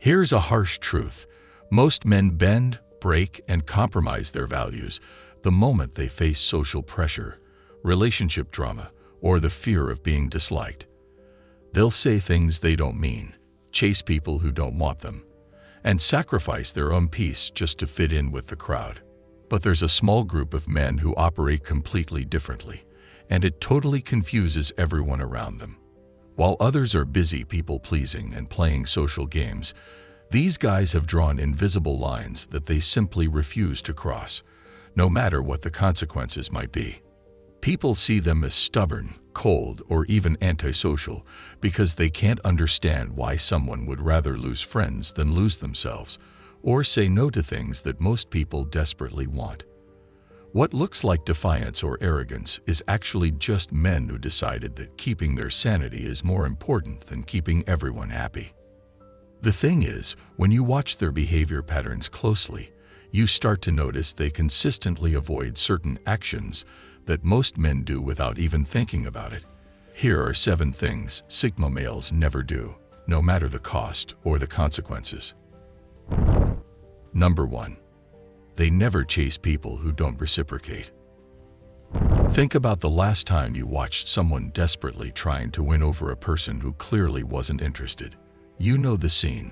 Here's a harsh truth. Most men bend, break, and compromise their values the moment they face social pressure, relationship drama, or the fear of being disliked. They'll say things they don't mean, chase people who don't want them, and sacrifice their own peace just to fit in with the crowd. But there's a small group of men who operate completely differently, and it totally confuses everyone around them. While others are busy people-pleasing and playing social games, these guys have drawn invisible lines that they simply refuse to cross, no matter what the consequences might be. People see them as stubborn, cold, or even antisocial because they can't understand why someone would rather lose friends than lose themselves, or say no to things that most people desperately want. What looks like defiance or arrogance is actually just men who decided that keeping their sanity is more important than keeping everyone happy. The thing is, when you watch their behavior patterns closely, you start to notice they consistently avoid certain actions that most men do without even thinking about it. Here are 7 things Sigma males never do, no matter the cost or the consequences. Number 1. They never chase people who don't reciprocate. Think about the last time you watched someone desperately trying to win over a person who clearly wasn't interested. You know the scene.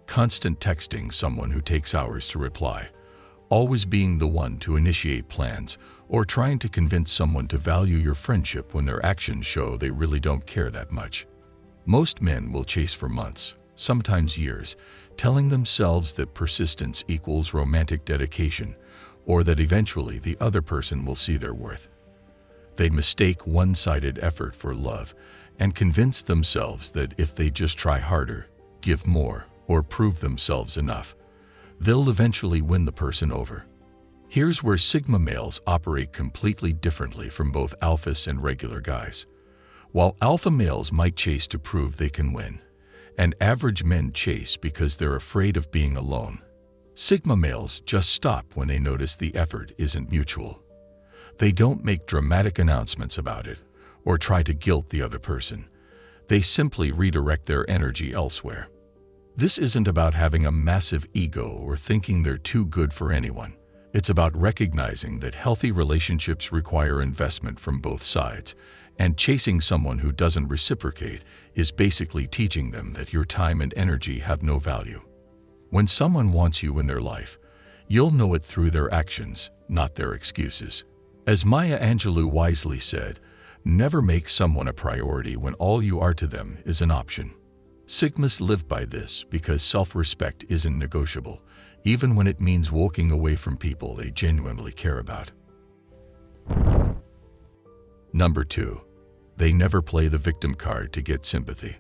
Constant texting someone who takes hours to reply, always being the one to initiate plans, or trying to convince someone to value your friendship when their actions show they really don't care that much. Most men will chase for months, sometimes years, telling themselves that persistence equals romantic dedication, or that eventually the other person will see their worth. They mistake one-sided effort for love and convince themselves that if they just try harder, give more, or prove themselves enough, they'll eventually win the person over. Here's where Sigma males operate completely differently from both alphas and regular guys. While alpha males might chase to prove they can win, and average men chase because they're afraid of being alone, Sigma males just stop when they notice the effort isn't mutual. They don't make dramatic announcements about it or try to guilt the other person. They simply redirect their energy elsewhere. This isn't about having a massive ego or thinking they're too good for anyone. It's about recognizing that healthy relationships require investment from both sides, and chasing someone who doesn't reciprocate is basically teaching them that your time and energy have no value. When someone wants you in their life, you'll know it through their actions, not their excuses. As Maya Angelou wisely said, never make someone a priority when all you are to them is an option. Sigmas live by this because self-respect isn't negotiable, even when it means walking away from people they genuinely care about. Number 2. They never play the victim card to get sympathy.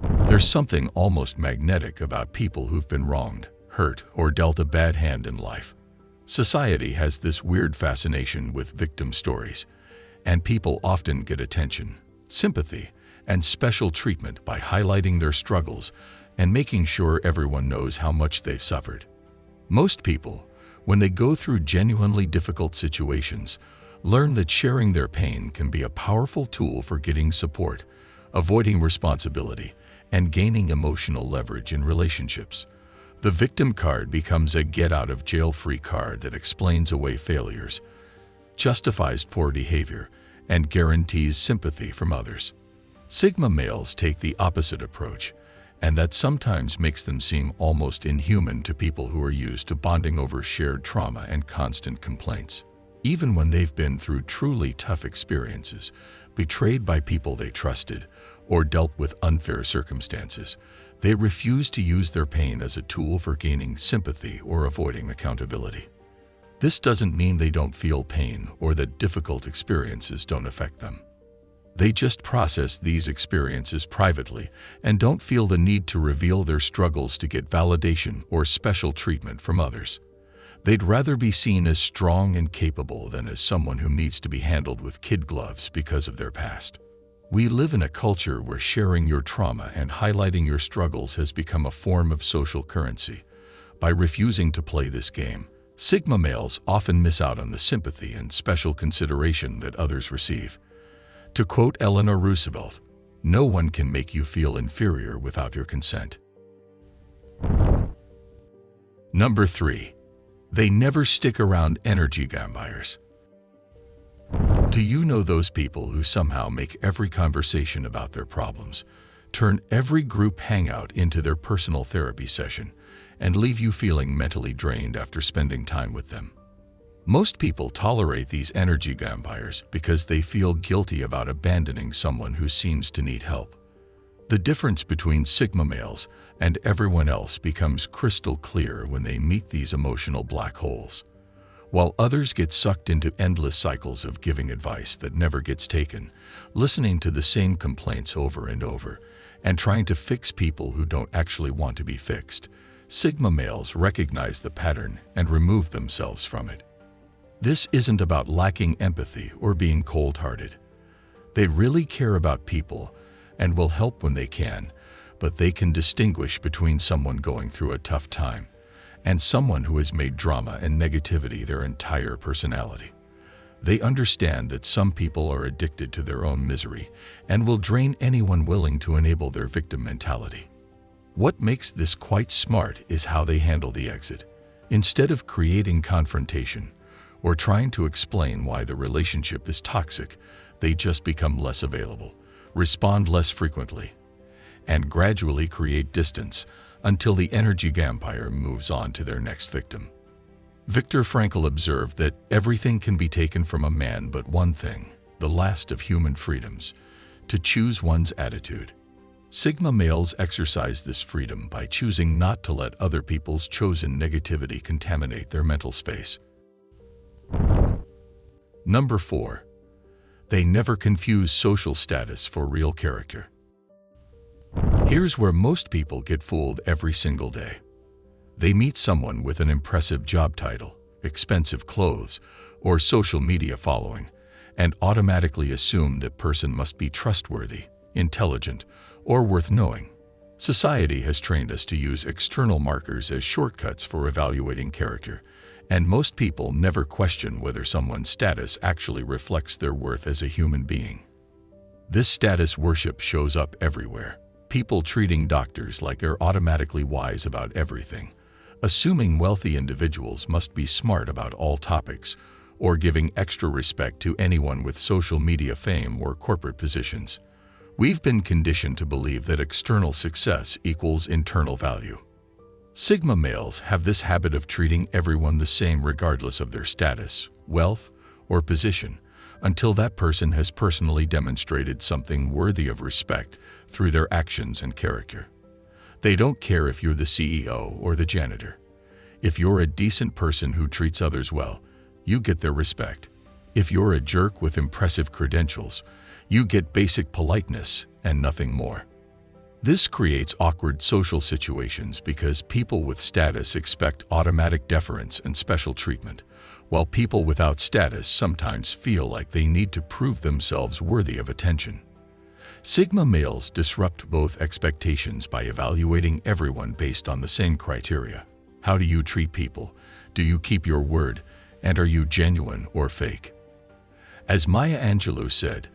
There's something almost magnetic about people who've been wronged, hurt, or dealt a bad hand in life. Society has this weird fascination with victim stories, and people often get attention, sympathy, and special treatment by highlighting their struggles and making sure everyone knows how much they've suffered. Most people, when they go through genuinely difficult situations, learn that sharing their pain can be a powerful tool for getting support, avoiding responsibility, and gaining emotional leverage in relationships. The victim card becomes a get-out-of-jail-free card that explains away failures, justifies poor behavior, and guarantees sympathy from others. Sigma males take the opposite approach, and that sometimes makes them seem almost inhuman to people who are used to bonding over shared trauma and constant complaints. Even when they've been through truly tough experiences, betrayed by people they trusted, or dealt with unfair circumstances, they refuse to use their pain as a tool for gaining sympathy or avoiding accountability. This doesn't mean they don't feel pain or that difficult experiences don't affect them. They just process these experiences privately and don't feel the need to reveal their struggles to get validation or special treatment from others. They'd rather be seen as strong and capable than as someone who needs to be handled with kid gloves because of their past. We live in a culture where sharing your trauma and highlighting your struggles has become a form of social currency. By refusing to play this game, Sigma males often miss out on the sympathy and special consideration that others receive. To quote Eleanor Roosevelt, "No one can make you feel inferior without your consent." Number 3. They never stick around energy vampires. Do you know those people who somehow make every conversation about their problems, turn every group hangout into their personal therapy session, and leave you feeling mentally drained after spending time with them? Most people tolerate these energy vampires because they feel guilty about abandoning someone who seems to need help. The difference between Sigma males and everyone else becomes crystal clear when they meet these emotional black holes. While others get sucked into endless cycles of giving advice that never gets taken, listening to the same complaints over and over, and trying to fix people who don't actually want to be fixed, Sigma males recognize the pattern and remove themselves from it. This isn't about lacking empathy or being cold-hearted. They really care about people and will help when they can, but they can distinguish between someone going through a tough time and someone who has made drama and negativity their entire personality. They understand that some people are addicted to their own misery and will drain anyone willing to enable their victim mentality. What makes this quite smart is how they handle the exit. Instead of creating confrontation or trying to explain why the relationship is toxic, they just become less available, respond less frequently, and gradually create distance until the energy vampire moves on to their next victim. Viktor Frankl observed that everything can be taken from a man but one thing, the last of human freedoms, to choose one's attitude. Sigma males exercise this freedom by choosing not to let other people's chosen negativity contaminate their mental space. Number 4. They never confuse social status for real character. Here's where most people get fooled every single day. They meet someone with an impressive job title, expensive clothes, or social media following, and automatically assume that person must be trustworthy, intelligent, or worth knowing. Society has trained us to use external markers as shortcuts for evaluating character, and most people never question whether someone's status actually reflects their worth as a human being. This status worship shows up everywhere. People treating doctors like they're automatically wise about everything, assuming wealthy individuals must be smart about all topics, or giving extra respect to anyone with social media fame or corporate positions. We've been conditioned to believe that external success equals internal value. Sigma males have this habit of treating everyone the same regardless of their status, wealth, or position, until that person has personally demonstrated something worthy of respect through their actions and character. They don't care if you're the CEO or the janitor. If you're a decent person who treats others well, you get their respect. If you're a jerk with impressive credentials, you get basic politeness and nothing more. This creates awkward social situations because people with status expect automatic deference and special treatment, while people without status sometimes feel like they need to prove themselves worthy of attention. Sigma males disrupt both expectations by evaluating everyone based on the same criteria. How do you treat people? Do you keep your word? And are you genuine or fake? As Maya Angelou said,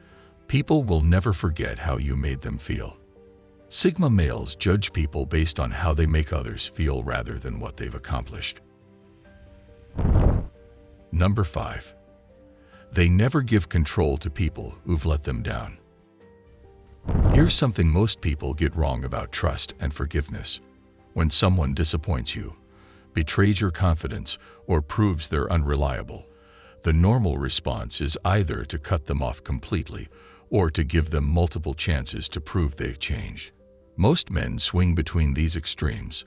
people will never forget how you made them feel. Sigma males judge people based on how they make others feel rather than what they've accomplished. Number 5. They never give control to people who've let them down. Here's something most people get wrong about trust and forgiveness. When someone disappoints you, betrays your confidence, or proves they're unreliable, the normal response is either to cut them off completely or to give them multiple chances to prove they've changed. Most men swing between these extremes,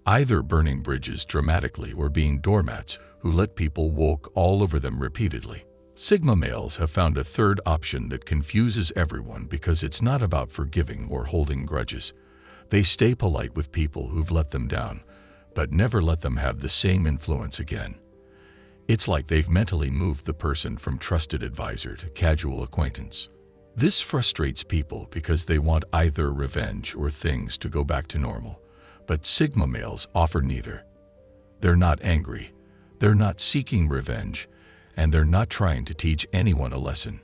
either burning bridges dramatically or being doormats who let people walk all over them repeatedly. Sigma males have found a third option that confuses everyone because it's not about forgiving or holding grudges. They stay polite with people who've let them down, but never let them have the same influence again. It's like they've mentally moved the person from trusted advisor to casual acquaintance. This frustrates people because they want either revenge or things to go back to normal, but Sigma males offer neither. They're not angry, they're not seeking revenge, and they're not trying to teach anyone a lesson.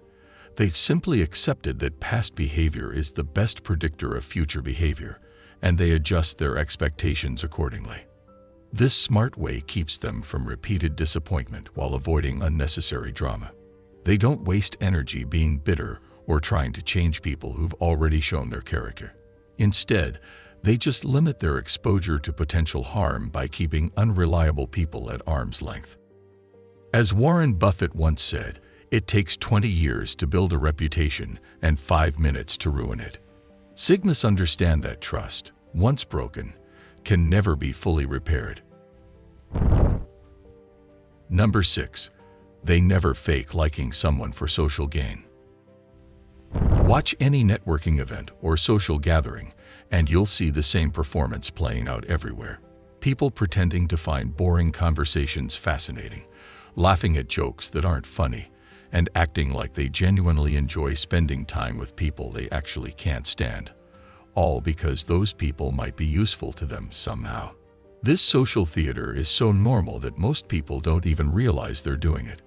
They've simply accepted that past behavior is the best predictor of future behavior, and they adjust their expectations accordingly. This smart way keeps them from repeated disappointment while avoiding unnecessary drama. They don't waste energy being bitter or trying to change people who've already shown their character. Instead, they just limit their exposure to potential harm by keeping unreliable people at arm's length. As Warren Buffett once said, it takes 20 years to build a reputation and 5 minutes to ruin it. Sigmas understand that trust, once broken, can never be fully repaired. Number 6. They never fake liking someone for social gain. Watch any networking event or social gathering, and you'll see the same performance playing out everywhere. People pretending to find boring conversations fascinating, laughing at jokes that aren't funny, and acting like they genuinely enjoy spending time with people they actually can't stand, all because those people might be useful to them somehow. This social theater is so normal that most people don't even realize they're doing it.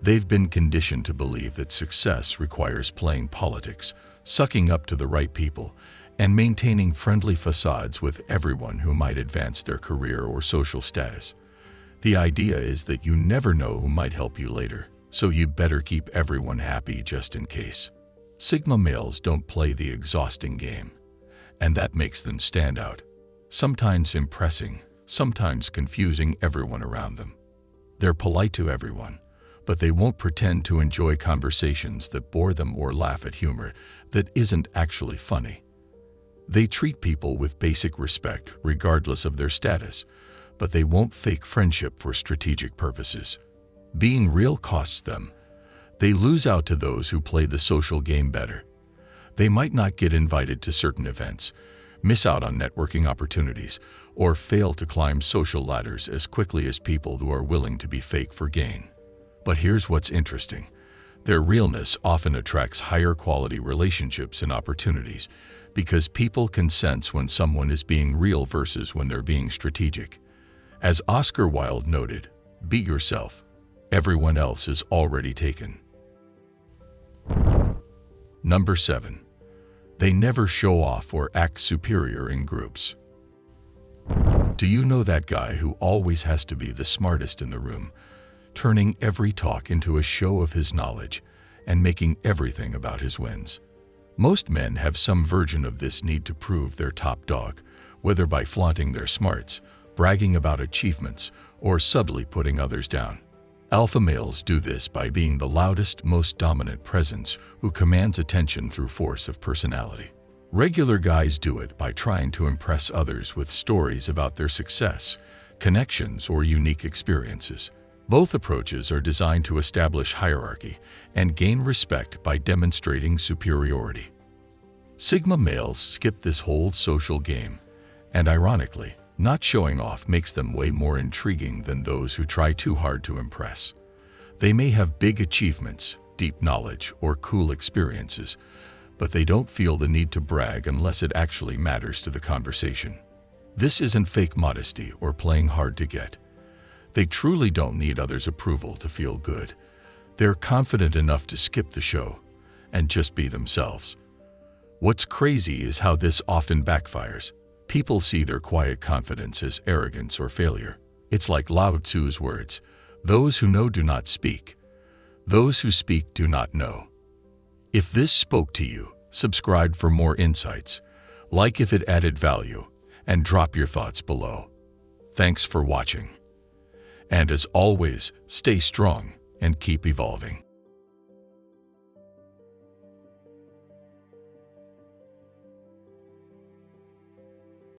They've been conditioned to believe that success requires playing politics, sucking up to the right people, and maintaining friendly facades with everyone who might advance their career or social status. The idea is that you never know who might help you later, so you better keep everyone happy just in case. Sigma males don't play the exhausting game, and that makes them stand out, sometimes impressing, sometimes confusing everyone around them. They're polite to everyone, but they won't pretend to enjoy conversations that bore them or laugh at humor that isn't actually funny. They treat people with basic respect regardless of their status, but they won't fake friendship for strategic purposes. Being real costs them. They lose out to those who play the social game better. They might not get invited to certain events, miss out on networking opportunities, or fail to climb social ladders as quickly as people who are willing to be fake for gain. But here's what's interesting. Their realness often attracts higher quality relationships and opportunities because people can sense when someone is being real versus when they're being strategic. As Oscar Wilde noted, "Be yourself. Everyone else is already taken." Number 7. They never show off or act superior in groups. Do you know that guy who always has to be the smartest in the room, turning every talk into a show of his knowledge and making everything about his wins? Most men have some version of this need to prove they're top dog, whether by flaunting their smarts, bragging about achievements, or subtly putting others down. Alpha males do this by being the loudest, most dominant presence who commands attention through force of personality. Regular guys do it by trying to impress others with stories about their success, connections, or unique experiences. Both approaches are designed to establish hierarchy and gain respect by demonstrating superiority. Sigma males skip this whole social game, and ironically, not showing off makes them way more intriguing than those who try too hard to impress. They may have big achievements, deep knowledge, or cool experiences, but they don't feel the need to brag unless it actually matters to the conversation. This isn't fake modesty or playing hard to get. They truly don't need others' approval to feel good. They're confident enough to skip the show and just be themselves. What's crazy is how this often backfires. People see their quiet confidence as arrogance or failure. It's like Lao Tzu's words, "Those who know do not speak. Those who speak do not know." If this spoke to you, subscribe for more insights, like if it added value, and drop your thoughts below. Thanks for watching. And as always, stay strong and keep evolving.